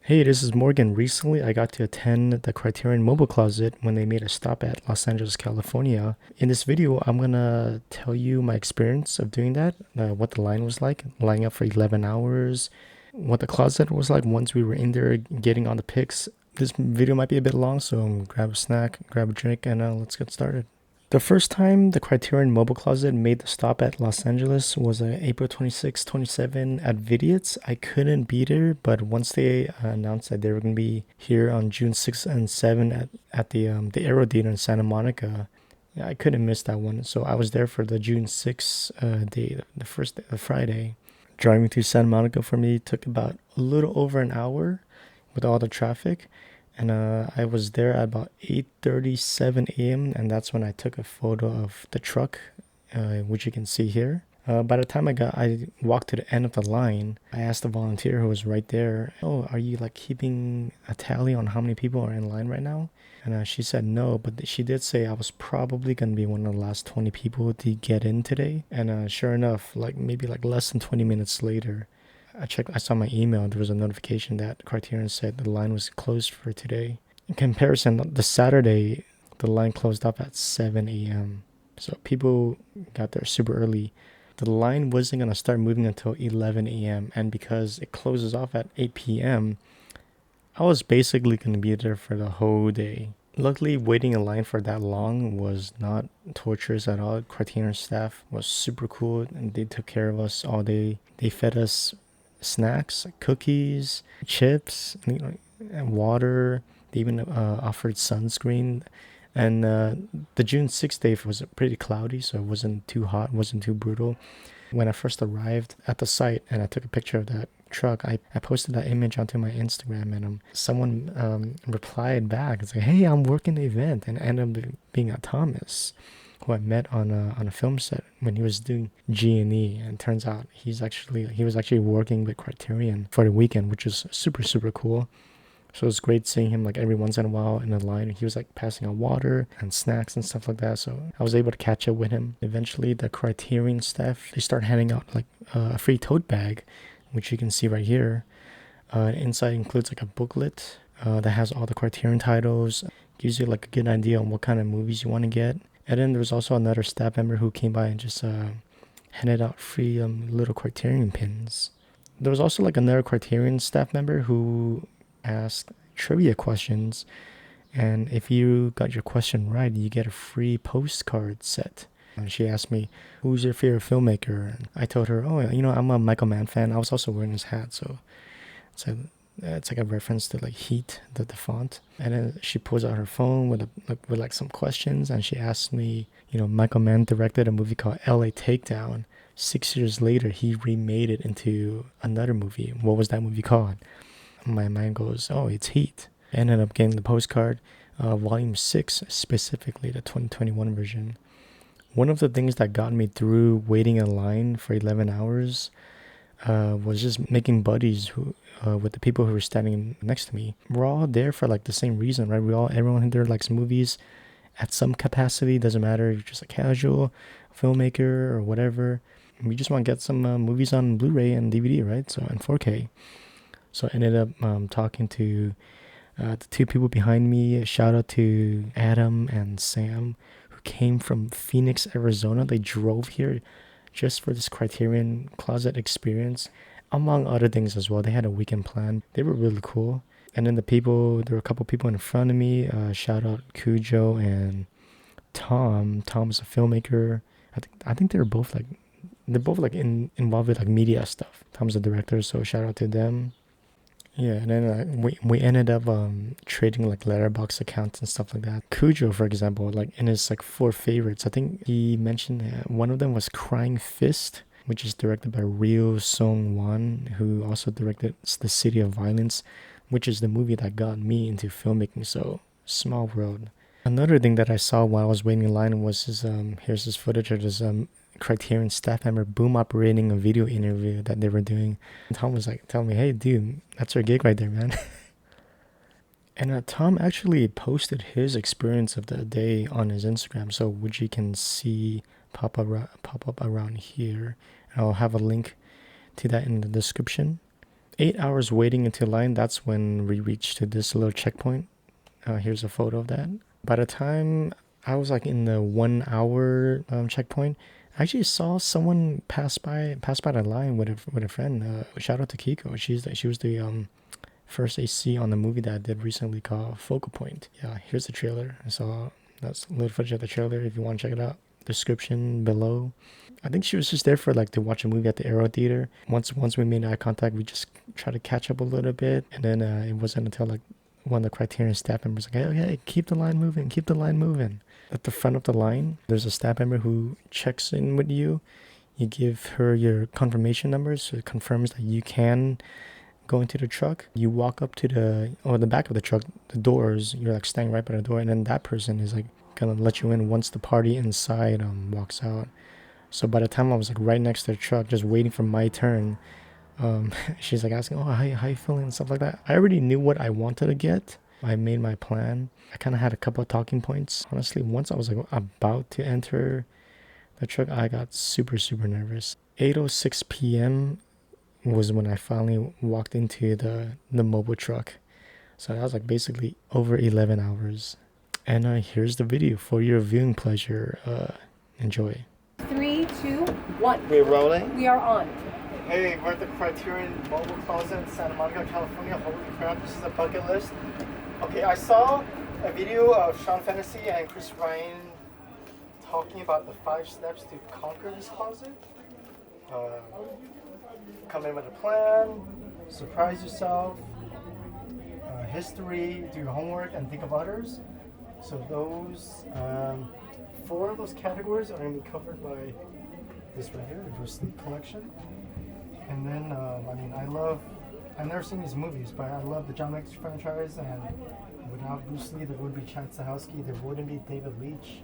Hey, this is Morgan. Recently, I got to attend the Criterion Mobile Closet when they made a stop at Los Angeles, California. In this video, I'm gonna tell you my experience of doing that, what the line was like, lining up for 11 hours, what the closet was like once we were in there getting on the pics. This video might be a bit long, so grab a snack, grab a drink, and let's get started. The first time the Criterion Mobile Closet made the stop at Los Angeles was April 26, 27 at Vidiot's. I couldn't be there, but once they announced that they were going to be here on June 6 and 7 at the Aero Theater in Santa Monica, yeah, I couldn't miss that one. So I was there for the June 6th day, the first day, the Friday. Driving to Santa Monica for me took about a little over an hour with all the traffic, and I was there at about 8:37 a.m. and that's when I took a photo of the truck, which you can see here. By the time I walked to the end of the line, I asked the volunteer who was right there, "Oh, are you like keeping a tally on how many people are in line right now?" And she said no, but she did say I was probably gonna be one of the last 20 people to get in today. And sure enough, like maybe like less than 20 minutes later, I saw my email. There was a notification that Criterion said the line was closed for today. In comparison, the Saturday, the line closed up at 7 a.m. So people got there super early. The line wasn't going to start moving until 11 a.m. And because it closes off at 8 p.m., I was basically going to be there for the whole day. Luckily, waiting in line for that long was not torturous at all. Criterion staff was super cool and they took care of us all day. They fed us snacks, cookies, chips, and water. They even offered sunscreen. And the June 6th day was pretty cloudy, so it wasn't too hot, wasn't too brutal. When I first arrived at the site and I took a picture of that truck, I posted that image onto my Instagram, and someone replied back and said, "Hey, I'm working the event," and it ended up being a Thomas, who I met on a film set when he was doing G&E, and turns out he was actually working with Criterion for the weekend, which is super cool. So it was great seeing him like every once in a while in the line. He was like passing out water and snacks and stuff like that. So I was able to catch up with him. Eventually, the Criterion staff, they start handing out like a free tote bag, which you can see right here. Inside includes like a booklet that has all the Criterion titles, gives you like a good idea on what kind of movies you want to get. And then there was also another staff member who came by and just handed out free little Criterion pins. There was also like another Criterion staff member who asked trivia questions, and if you got your question right, you get a free postcard set. And she asked me, "Who's your favorite filmmaker?" And I told her, "Oh, I'm a Michael Mann fan." I was also wearing his hat, so it's like a reference to like Heat, the font. And then she pulls out her phone with like some questions, and she asked me, Michael Mann directed a movie called L.A. Takedown. 6 years later, he remade it into another movie. What was that movie called? My mind goes, "Oh, it's Heat." I ended up getting the postcard, volume 6, specifically the 2021 version. One of the things that got me through waiting in line for 11 hours was just making buddies with the people who were standing next to me. We're all there for like the same reason, right? Everyone there likes movies at some capacity. Doesn't matter if you're just a casual filmmaker or whatever. We just want to get some movies on Blu-ray and DVD, right? So in 4K. So I ended up talking to the two people behind me. A shout out to Adam and Sam, who came from Phoenix, Arizona. They drove here just for this Criterion Closet experience, among other things as well. They had a weekend plan. They were really cool. And then there were a couple people in front of me. Shout out Cujo and Tom. Tom's a filmmaker. I think they're both like involved with like media stuff. Tom's the director, so shout out to them. Yeah, and then we ended up trading like letterbox accounts and stuff like that. Cujo, for example, like in his like 4 favorites, I think he mentioned one of them was Crying Fist, which is directed by Ryo Song-won, who also directed The City of Violence, which is the movie that got me into filmmaking. So small world. Another thing that I saw while I was waiting in line was here's this footage of this Criterion staff member boom operating a video interview that they were doing. And Tom was like telling me, "Hey dude, that's our gig right there, man." And Tom actually posted his experience of the day on his Instagram, so which you can see pop up around here. And I'll have a link to that in the description. 8 hours waiting into line. That's when we reached to this little checkpoint. Here's a photo of that. By the time I was like in the 1 hour checkpoint, I actually saw someone pass by the line with a friend. Shout out to Kiko. She was the first AC on the movie that I did recently called Focal Point. Yeah, here's the trailer. So that's a little footage of the trailer if you want to check it out. Description below. I think she was just there for like to watch a movie at the Aero theater. Once we made eye contact, we just tried to catch up a little bit, and then it wasn't until like one of the Criterion staff members like, hey, keep the line moving, keep the line moving. At the front of the line, there's a staff member who checks in with you. You give her your confirmation numbers, so it confirms that you can go into the truck. You walk up to the back of the truck, the doors, you're like standing right by the door, and then that person is like gonna let you in once the party inside walks out. So by the time I was like right next to the truck, just waiting for my turn, she's like asking, oh, how you feeling and stuff like that. I already knew what I wanted to get. I made my plan. I kind of had a couple of talking points. Honestly, once I was like about to enter the truck, I got super, super nervous. 8:06 p.m. was when I finally walked into the mobile truck. So that was like basically over 11 hours. And here's the video for your viewing pleasure. Enjoy. 3, 2, 1. We're rolling. We are on. Hey, we're at the Criterion Mobile Closet in Santa Monica, California. Holy crap, this is a bucket list. Okay, I saw a video of Sean Fantasy and Chris Ryan talking about the 5 steps to conquer this closet. Come in with a plan, surprise yourself, history, do your homework, and think of others. So those 4 of those categories are going to be covered by this right here, the Bruce Lee collection. And then, I've never seen these movies, but I love the John Wick franchise, and without Bruce Lee, there would be Chad Stahelski, there wouldn't be David Leitch.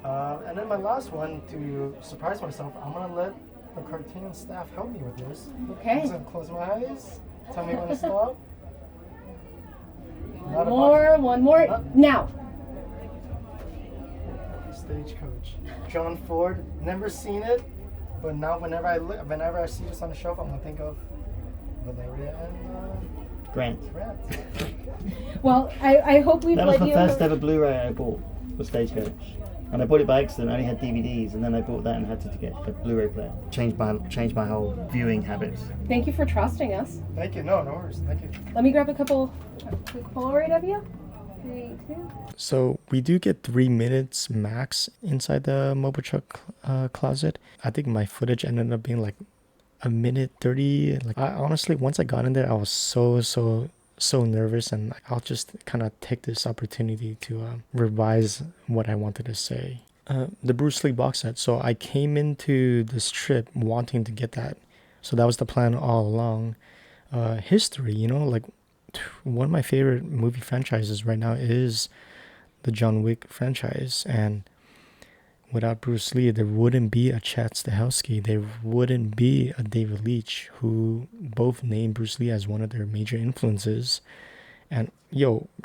And then my last one, to surprise myself, I'm going to let the Criterion staff help me with this. Okay. I'm going to close my eyes, tell me when to stop. One more. Now. Stagecoach. John Ford, never seen it, but now whenever I see this on the shelf, I'm gonna think of Valeria and Grant. Well, I hope we've That was let the you. first ever Blu-ray I bought, was Stagecoach. And I bought it by accident. I only had DVDs, and then I bought that and had to get a Blu-ray player. Changed my whole viewing habits. Thank you for trusting us. Thank you. No worries. Thank you. Let me grab a quick Polaroid of you. 3, 2. So we do get 3 minutes max inside the mobile truck closet. I think my footage ended up being like a minute 30. Like I honestly, once I got in there, I was so nervous, and I'll just kind of take this opportunity to revise what I wanted to say. The Bruce Lee box set. So I came into this trip wanting to get that. So that was the plan all along. History, like one of my favorite movie franchises right now is the John Wick franchise, and without Bruce Lee, there wouldn't be a Chad Stahelski, there wouldn't be a David Leitch, who both named Bruce Lee as one of their major influences. And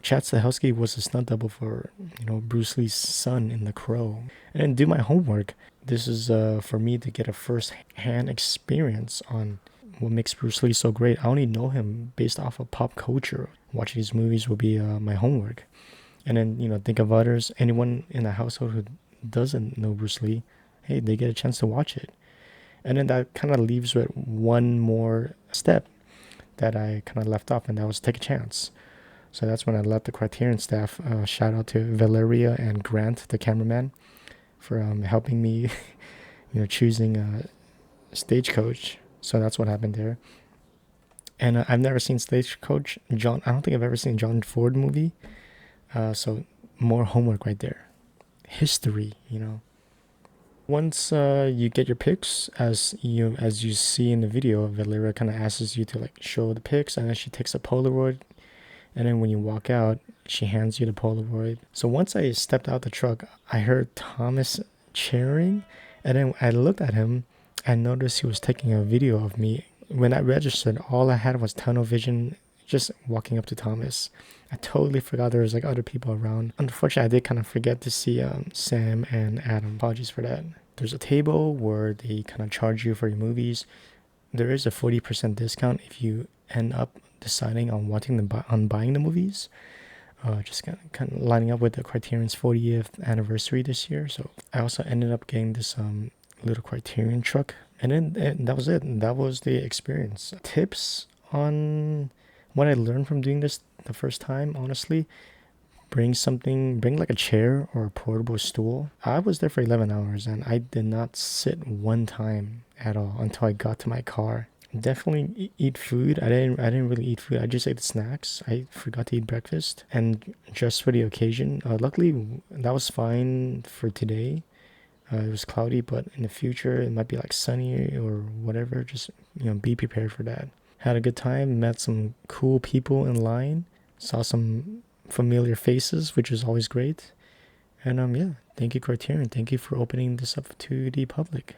Chad Stahelski was a stunt double for Bruce Lee's son in The Crow. And then do my homework. This is for me to get a first-hand experience on what makes Bruce Lee so great. I only know him based off of pop culture. Watching these movies will be my homework. And then, think of others. Anyone in the household who doesn't know Bruce Lee, hey, they get a chance to watch it. And then that kind of leaves with one more step that I kind of left off, and that was take a chance. So that's when I let the Criterion staff, shout out to Valeria and Grant, the cameraman, for helping me, choosing Stagecoach. So that's what happened there. And I've never seen Stagecoach. I don't think I've ever seen a John Ford movie. So more homework right there. History, Once you get your pics, as you see in the video, Valeria kind of asks you to show the pics, and then she takes a Polaroid. And then when you walk out, she hands you the Polaroid. So once I stepped out the truck, I heard Thomas cheering. And then I looked at him and noticed he was taking a video of me. When I registered, all I had was tunnel vision, just walking up to Thomas. I totally forgot there was other people around. Unfortunately, I did kind of forget to see Sam and Adam. Apologies for that. There's a table where they kind of charge you for your movies. there is a 40% discount if you end up deciding on on buying the movies. Just kind of lining up with the Criterion's 40th anniversary this year. So I also ended up getting this little Criterion truck, and then that was it. That was the experience. Tips on what I learned from doing this the first time, honestly. Bring like a chair or a portable stool. I was there for 11 hours and I did not sit one time at all until I got to my car. Definitely eat food. I didn't really eat food. I just ate the snacks. I forgot to eat breakfast, and just for the occasion. Luckily, that was fine for today. It was cloudy, but in the future it might be like sunny or whatever. Just be prepared for that. Had a good time. Met some cool people in line. Saw some familiar faces, which is always great. And yeah, thank you, Criterion. Thank you for opening this up to the public.